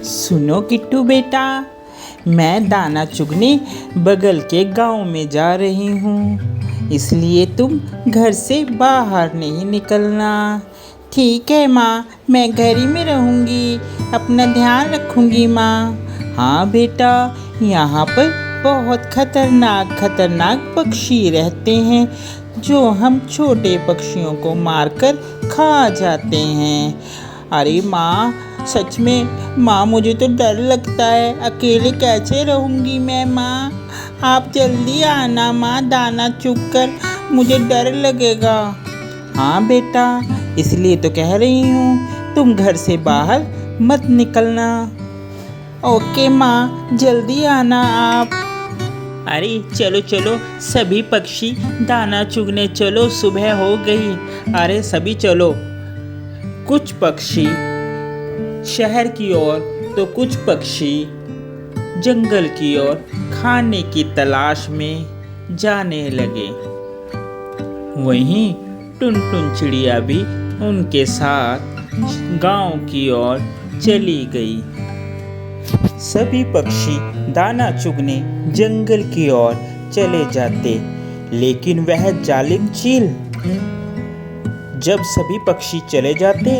सुनो किट्टू बेटा, मैं दाना चुगने बगल के गांव में जा रही हूँ, इसलिए तुम घर से बाहर नहीं निकलना। ठीक है माँ, मैं घर ही में रहूँगी, अपना ध्यान रखूँगी माँ। हाँ बेटा, यहाँ पर बहुत खतरनाक खतरनाक पक्षी रहते हैं जो हम छोटे पक्षियों को मारकर खा जाते हैं। अरे माँ, सच में माँ, मुझे तो डर लगता है, अकेले कैसे रहूँगी मैं माँ। आप जल्दी आना माँ, दाना चुग कर, मुझे डर लगेगा। हाँ बेटा, इसलिए तो कह रही हूँ तुम घर से बाहर मत निकलना। ओके माँ, जल्दी आना आप। अरे चलो चलो सभी पक्षी दाना चुगने चलो, सुबह हो गई। अरे सभी चलो। कुछ पक्षी शहर की ओर तो कुछ पक्षी जंगल की ओर खाने की तलाश में जाने लगे। वहीं टुनटुन चिड़िया भी उनके साथ गांव की ओर चली गई। सभी पक्षी दाना चुगने जंगल की ओर चले जाते, लेकिन वह जालिम चील जब सभी पक्षी चले जाते,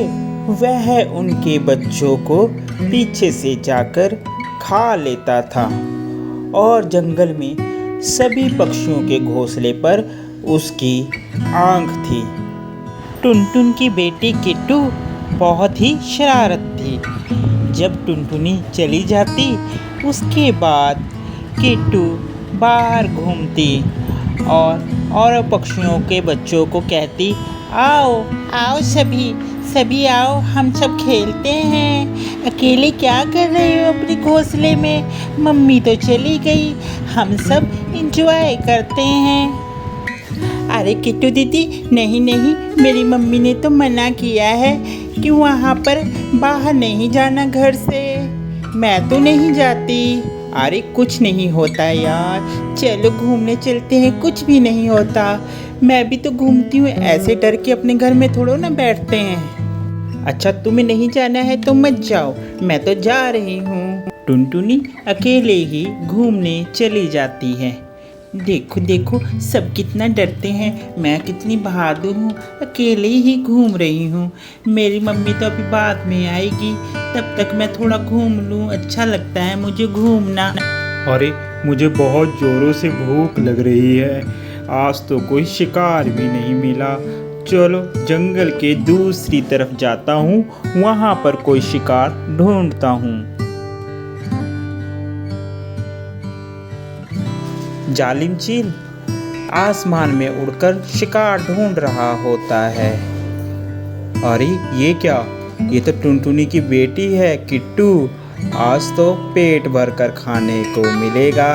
वह उनके बच्चों को पीछे से जाकर खा लेता था। और जंगल में सभी पक्षियों के घोंसले पर उसकी आंख थी। टुनटुन की बेटी किट्टू बहुत ही शरारत थी। जब टुनटुनी चली जाती, उसके बाद किट्टू बाहर घूमती और पक्षियों के बच्चों को कहती, आओ आओ सभी आओ, हम सब खेलते हैं। अकेले क्या कर रहे हो अपने घोंसले में? मम्मी तो चली गई, हम सब एंजॉय करते हैं। अरे किट्टू दीदी, नहीं नहीं, मेरी मम्मी ने तो मना किया है कि वहाँ पर बाहर नहीं जाना घर से। मैं तो नहीं जाती। अरे कुछ नहीं होता यार, चलो घूमने चलते हैं, कुछ भी नहीं होता। मैं भी तो घूमती हूँ, ऐसे डर के अपने घर में थोड़ा ना बैठते हैं। अच्छा तुम्हें नहीं जाना है तो मत जाओ, मैं तो जा रही हूँ। टुनटुनी अकेले ही घूमने चली जाती है। देखो देखो सब कितना डरते हैं, मैं कितनी बहादुर हूँ, अकेले ही घूम रही हूँ। मेरी मम्मी तो अभी बाद में आएगी, तब तक मैं थोड़ा घूम लूँ, अच्छा लगता है मुझे घूमना। अरे मुझे बहुत ज़ोरों से भूख लग रही है, आज तो कोई शिकार भी नहीं मिला। चलो जंगल के दूसरी तरफ जाता हूँ, वहाँ पर कोई शिकार ढूंढता हूँ। जालिम चील आसमान में उड़कर शिकार ढूंढ रहा होता है। अरे ये क्या, ये तो टुनटुनी की बेटी है किट्टू, आज तो पेट भर कर खाने को मिलेगा।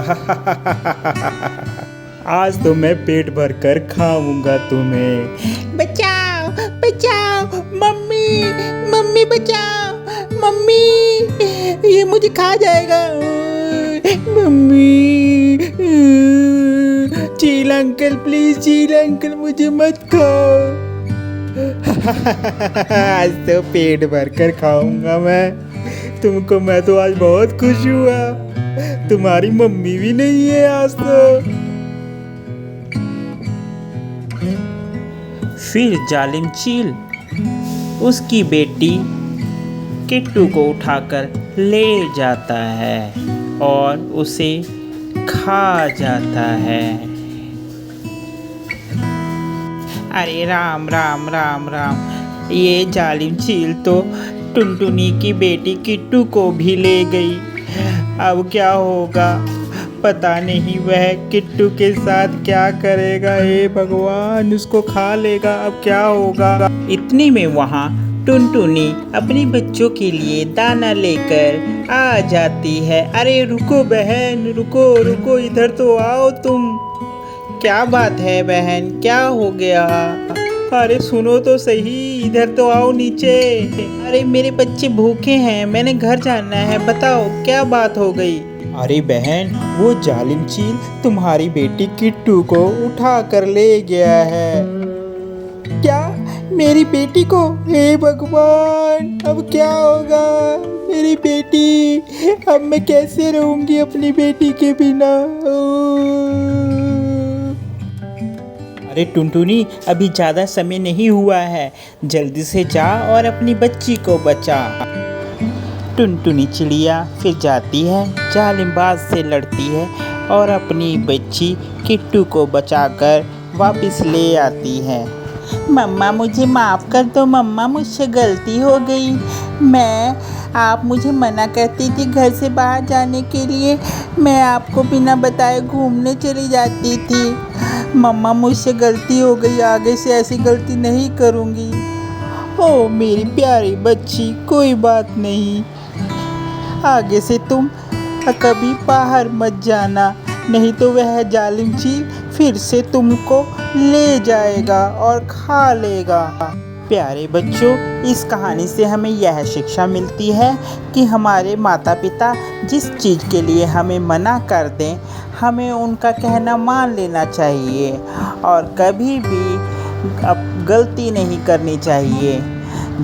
आज तो मैं पेट भर कर खाऊंगा तुम्हें। बचाओ बचाओ, मम्मी मम्मी बचाओ, मम्मी ये मुझे खा जाएगा। मम्मी, चील अंकल प्लीज, चील अंकल मुझे मत खाओ। आज तो पेट भर कर खाऊंगा मैं तुमको। मैं तो आज बहुत खुश हुआ, तुम्हारी मम्मी भी नहीं है आज तो। फिर जालिम चील उसकी बेटी किट्टू को उठाकर ले जाता है और उसे खा जाता है। अरे राम राम राम राम, ये जालिम चील तो टुनटुनी की बेटी किट्टू को भी ले गई। अब क्या होगा पता नहीं, वह किट्टू के साथ क्या करेगा। हे भगवान, उसको खा लेगा, अब क्या होगा। इतने में वहाँ टुनटुनी अपने बच्चों के लिए दाना लेकर आ जाती है। अरे रुको बहन, रुको रुको, इधर तो आओ तुम। क्या बात है बहन, क्या हो गया? अरे सुनो तो सही, इधर तो आओ नीचे। अरे मेरे बच्चे भूखे हैं, मैंने घर जाना है, बताओ क्या बात हो गई? अरे बहन, वो जालिम चील तुम्हारी बेटी किट्टू को उठा कर ले गया है। क्या, मेरी बेटी को? हे भगवान, अब क्या होगा? मेरी बेटी बेटी, अब मैं कैसे रहूंगी अपनी बेटी के बिना। अरे टुनटुनी, अभी ज़्यादा समय नहीं हुआ है, जल्दी से जा और अपनी बच्ची को बचा। टुनटुनी चिड़िया फिर जाती है, जालिमबाज से लड़ती है और अपनी बच्ची किट्टू को बचाकर वापस ले आती है। मम्मा मुझे माफ़ कर दो मम्मा, मुझसे गलती हो गई। आप मुझे मना करती थी घर से बाहर जाने के लिए, मैं आपको बिना बताए घूमने चली जाती थी। मम्मा मुझसे गलती हो गई, आगे से ऐसी गलती नहीं करूँगी। ओ मेरी प्यारी बच्ची, कोई बात नहीं, आगे से तुम कभी बाहर मत जाना, नहीं तो वह जालिम चील फिर से तुमको ले जाएगा और खा लेगा। प्यारे बच्चों, इस कहानी से हमें यह शिक्षा मिलती है कि हमारे माता पिता जिस चीज़ के लिए हमें मना कर दें, हमें उनका कहना मान लेना चाहिए और कभी भी अब गलती नहीं करनी चाहिए।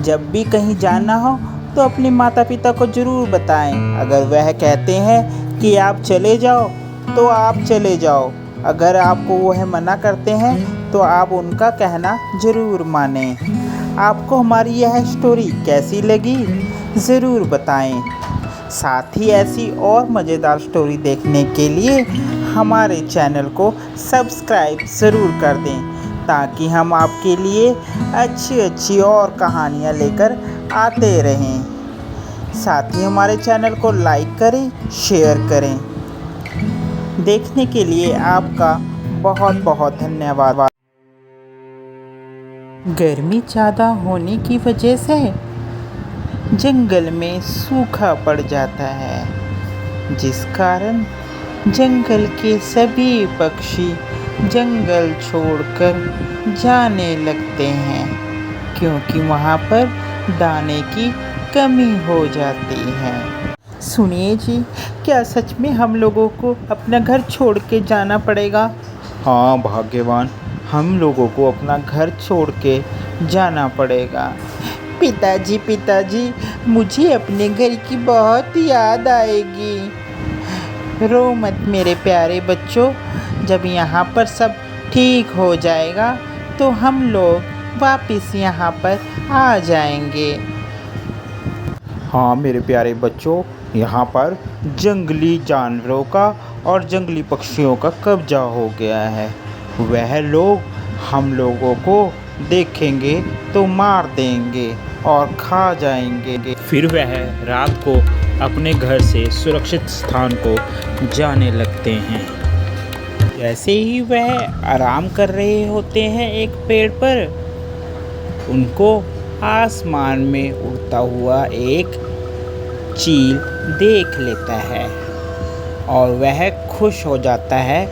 जब भी कहीं जाना हो तो अपने माता पिता को ज़रूर बताएं। अगर वह कहते हैं कि आप चले जाओ तो आप चले जाओ, अगर आपको वह मना करते हैं तो आप उनका कहना ज़रूर मानें। आपको हमारी यह स्टोरी कैसी लगी ज़रूर बताएं। साथ ही ऐसी और मज़ेदार स्टोरी देखने के लिए हमारे चैनल को सब्सक्राइब ज़रूर कर दें, ताकि हम आपके लिए अच्छी अच्छी और कहानियाँ लेकर आते रहें। साथ ही हमारे चैनल को लाइक करें, शेयर करें। देखने के लिए आपका बहुत बहुत धन्यवाद। गर्मी ज़्यादा होने की वजह से जंगल में सूखा पड़ जाता है, जिस कारण जंगल के सभी पक्षी जंगल छोड़कर जाने लगते हैं, क्योंकि वहाँ पर दाने की कमी हो जाती है। सुनिए जी, क्या सच में हम लोगों को अपना घर छोड़ के जाना पड़ेगा? हाँ भाग्यवान, हम लोगों को अपना घर छोड़ के जाना पड़ेगा। पिताजी, मुझे अपने घर की बहुत याद आएगी। रो मत मेरे प्यारे बच्चों, जब यहाँ पर सब ठीक हो जाएगा तो हम लोग वापस यहाँ पर आ जाएंगे। हाँ मेरे प्यारे बच्चों, यहाँ पर जंगली जानवरों का और जंगली पक्षियों का कब्जा हो गया है। वह लोग हम लोगों को देखेंगे तो मार देंगे और खा जाएंगे। फिर वह रात को अपने घर से सुरक्षित स्थान को जाने लगते हैं। जैसे ही वह आराम कर रहे होते हैं एक पेड़ पर, उनको आसमान में उड़ता हुआ एक चील देख लेता है और वह खुश हो जाता है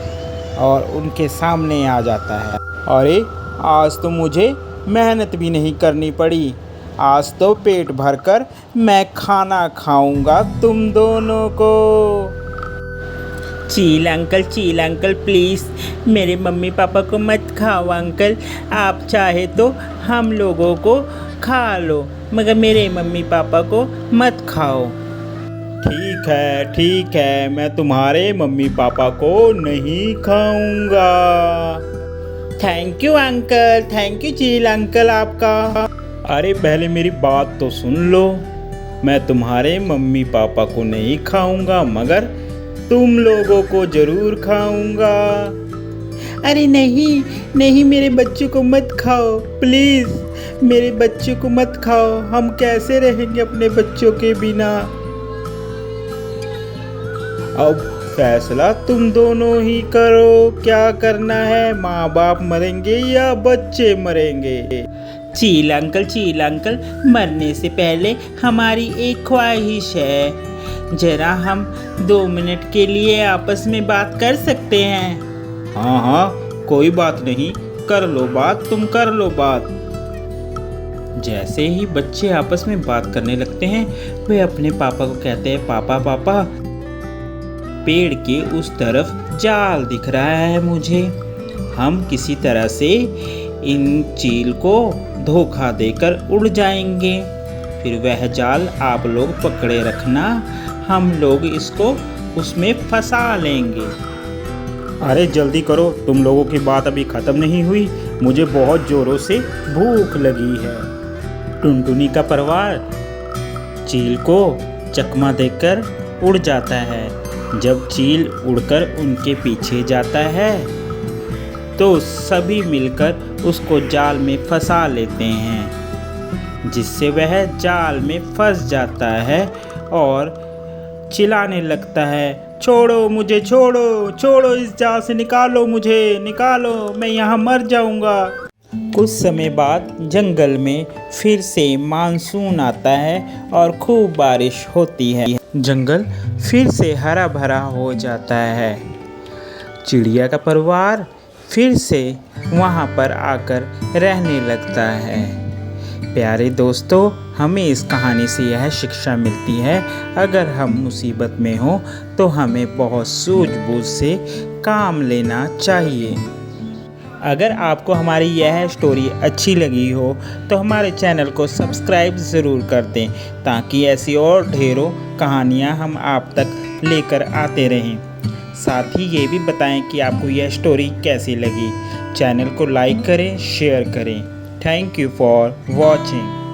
और उनके सामने आ जाता है। अरे आज तो मुझे मेहनत भी नहीं करनी पड़ी, आज तो पेट भरकर मैं खाना खाऊंगा तुम दोनों को। चील अंकल प्लीज़ मेरे मम्मी पापा को मत खाओ अंकल, आप चाहे तो हम लोगों को खा लो, मगर मेरे मम्मी पापा को मत खाओ। ठीक है, मैं तुम्हारे मम्मी पापा को नहीं खाऊंगा। थैंक यू चील अंकल आपका। अरे पहले मेरी बात तो सुन लो, मैं तुम्हारे मम्मी पापा को नहीं खाऊंगा, मगर तुम लोगों को जरूर खाऊंगा। अरे नहीं मेरे बच्चों को मत खाओ, प्लीज़ मेरे बच्चों को मत खाओ, हम कैसे रहेंगे अपने बच्चों के बिना। अब फैसला तुम दोनों ही करो, क्या करना है, माँ बाप मरेंगे या बच्चे मरेंगे। चील अंकल, मरने से पहले हमारी एक ख्वाहिश है, जरा हम 2 मिनट के लिए आपस में बात कर सकते हैं? हाँ कोई बात नहीं, कर लो बात, तुम कर लो बात। जैसे ही बच्चे आपस में बात करने लगते हैं, वे अपने पापा को कहते हैं, पापा पेड़ के उस तरफ जाल दिख रहा है मुझे, हम किसी तरह से इन चील को धोखा देकर उड़ जाएंगे। फिर वह जाल आप लोग पकड़े रखना, हम लोग इसको उसमें फंसा लेंगे। अरे जल्दी करो, तुम लोगों की बात अभी ख़त्म नहीं हुई, मुझे बहुत ज़ोरों से भूख लगी है। टुनटुनी का परिवार चील को चकमा देकर उड़ जाता है। जब चील उड़कर उनके पीछे जाता है तो सभी मिलकर उसको जाल में फंसा लेते हैं, जिससे वह जाल में फंस जाता है और चिल्लाने लगता है, छोड़ो मुझे, छोड़ो छोड़ो, इस जाल से निकालो मुझे, निकालो, मैं यहाँ मर जाऊँगा। कुछ समय बाद जंगल में फिर से मानसून आता है और खूब बारिश होती है। जंगल फिर से हरा भरा हो जाता है। चिड़िया का परिवार फिर से वहाँ पर आकर रहने लगता है। प्यारे दोस्तों, हमें इस कहानी से यह शिक्षा मिलती है, अगर हम मुसीबत में हो तो हमें बहुत सूझबूझ से काम लेना चाहिए। अगर आपको हमारी यह स्टोरी अच्छी लगी हो तो हमारे चैनल को सब्सक्राइब ज़रूर कर दें, ताकि ऐसी और ढेरों कहानियाँ हम आप तक लेकर आते रहें। साथ ही ये भी बताएं कि आपको यह स्टोरी कैसी लगी। चैनल को लाइक करें, शेयर करें। Thank you for watching.